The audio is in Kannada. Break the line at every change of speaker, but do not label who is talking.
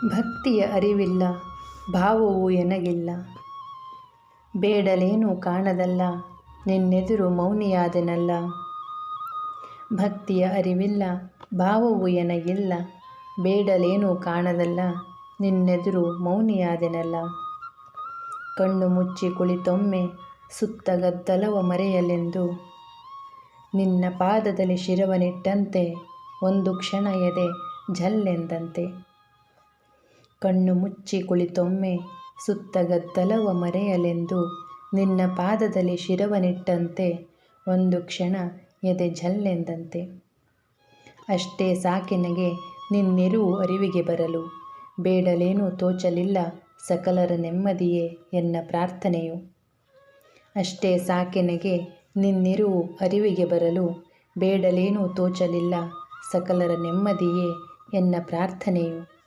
ಭಕ್ತಿಯ ಅರಿವಿಲ್ಲ, ಭಾವವು ಎನಗಿಲ್ಲ. ಬೇಡಲೇನೂ ಕಾಣದಲ್ಲ, ನಿನ್ನೆದುರು ಮೌನಿಯಾದೆನಲ್ಲ. ಭಕ್ತಿಯ ಅರಿವಿಲ್ಲ, ಭಾವವು ಎನಗಿಲ್ಲ. ಬೇಡಲೇನೂ ಕಾಣದಲ್ಲ, ನಿನ್ನೆದುರು ಮೌನಿಯಾದೆನಲ್ಲ. ಕಣ್ಣು ಮುಚ್ಚಿ ಕುಳಿತೊಮ್ಮೆ ಸುತ್ತ ಗದ್ದಲವ ಮರೆಯಲೆಂದು, ನಿನ್ನ ಪಾದದಲ್ಲಿ ಶಿರವನಿಟ್ಟಂತೆ ಒಂದು ಕ್ಷಣ ಎದೆ ಝಲ್ಲೆಂದಂತೆ. ಕಣ್ಣು ಮುಚ್ಚಿ ಕುಳಿತೊಮ್ಮೆ ಸುತ್ತ ಗದ್ದಲವ ಮರೆಯಲೆಂದು, ನಿನ್ನ ಪಾದದಲ್ಲಿ ಶಿರವನಿಟ್ಟಂತೆ ಒಂದು ಕ್ಷಣ ಎದೆ ಝಲ್ಲೆಂದಂತೆ. ಅಷ್ಟೇ ಸಾಕೆನಗೆ ನಿನ್ನಿರುವು ಅರಿವಿಗೆ ಬರಲು, ಬೇಡಲೇನೂ ತೋಚಲಿಲ್ಲ ಸಕಲರ ನೆಮ್ಮದಿಯೇ ಎನ್ನ ಪ್ರಾರ್ಥನೆಯು. ಅಷ್ಟೇ ಸಾಕೆನಗೆ ನಿನ್ನಿರುವು ಅರಿವಿಗೆ ಬರಲು, ಬೇಡಲೇನೂ ತೋಚಲಿಲ್ಲ ಸಕಲರ ನೆಮ್ಮದಿಯೇ ಎನ್ನ ಪ್ರಾರ್ಥನೆಯು.